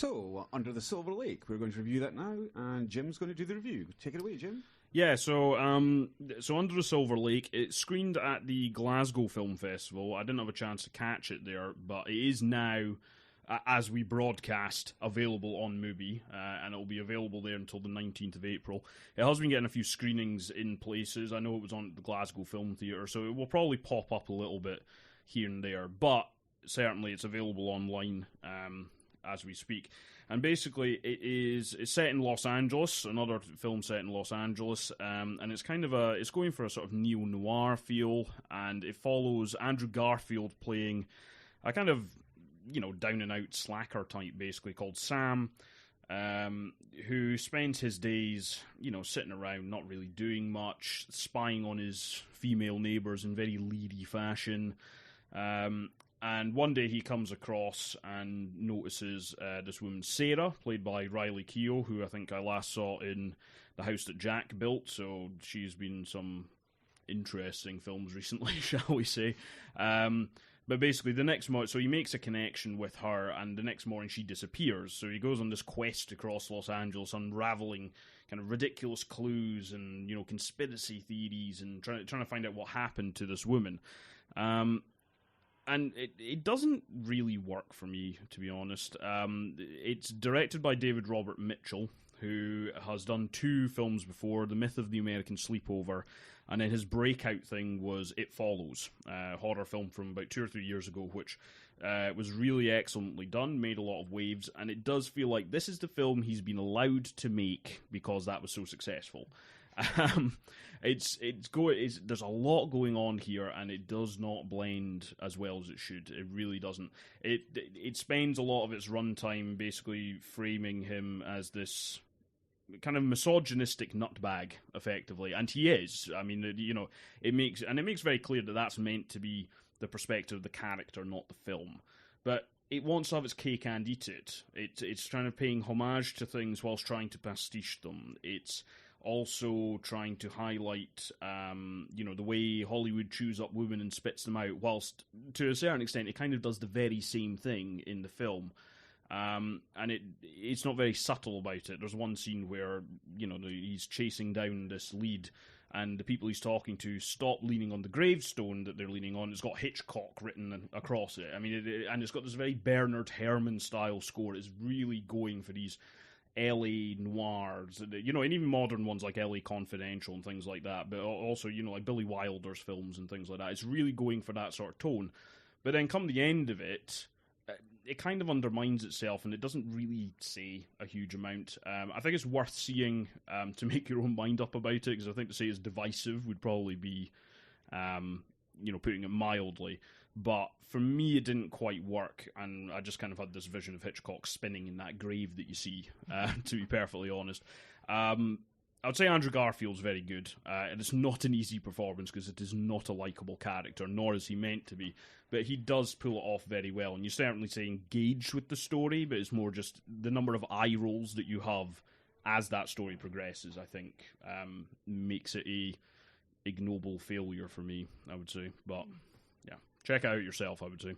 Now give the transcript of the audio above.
So, Under the Silver Lake, we're going to review that now, and Jim's going to do the review. Take it away, Jim. Yeah, so Under the Silver Lake, it screened at the Glasgow Film Festival. I didn't have a chance to catch it there, but it is now, as we broadcast, available on Mubi, and it will be available there until the 19th of April. It has been getting a few screenings in places. I know it was on the Glasgow Film Theatre, so it will probably pop up a little bit here and there, but certainly it's available online as we speak. And basically it's set in Los Angeles, another film set in Los Angeles, and it's it's going for a sort of neo-noir feel, and it follows Andrew Garfield playing a kind of, down and out slacker type, basically, called Sam, who spends his days, sitting around, not really doing much, spying on his female neighbours in very leery fashion. And one day he comes across and notices this woman, Sarah, played by Riley Keough, who I think I last saw in The House That Jack Built, so she's been in some interesting films recently, shall we say. But basically, the next morning, so he makes a connection with her, and the next morning she disappears. So he goes on this quest across Los Angeles, unraveling kind of ridiculous clues and, conspiracy theories, and trying to find out what happened to this woman. And it doesn't really work for me, to be honest. It's directed by David Robert Mitchell, who has done 2 films before, The Myth of the American Sleepover, and then his breakout thing was It Follows, a horror film from about 2 or 3 years ago, which was really excellently done, made a lot of waves, and it does feel like this is the film he's been allowed to make because that was so successful. There's a lot going on here, and it does not blend as well as it should. It really doesn't. It spends a lot of its runtime basically framing him as this kind of misogynistic nutbag, effectively, and he is. I mean, it makes very clear that that's meant to be the perspective of the character, not the film. But it wants to have its cake and eat it. It's trying to paying homage to things whilst trying to pastiche them. It's also trying to highlight, the way Hollywood chews up women and spits them out, whilst, to a certain extent, it kind of does the very same thing in the film. And it's not very subtle about it. There's one scene where, he's chasing down this lead, and the people he's talking to stop leaning on the gravestone that they're leaning on. It's got Hitchcock written across it. I mean, and it's got this very Bernard Herrmann-style score. It's really going for these LA noirs, and even modern ones like LA Confidential and things like that, but also, like Billy Wilder's films and things like that. It's really going for that sort of tone. But then come the end of it, it kind of undermines itself, and it doesn't really say a huge amount. I think it's worth seeing to make your own mind up about it, because I think to say it's divisive would probably be, putting it mildly. But for me, it didn't quite work, and I just kind of had this vision of Hitchcock spinning in that grave that you see, to be perfectly honest. I would say Andrew Garfield's very good, and it's not an easy performance because it is not a likeable character, nor is he meant to be, but he does pull it off very well, and you certainly say engage with the story, but it's more just the number of eye rolls that you have as that story progresses, I think, makes it a ignoble failure for me, I would say, but... check it out yourself, I would say.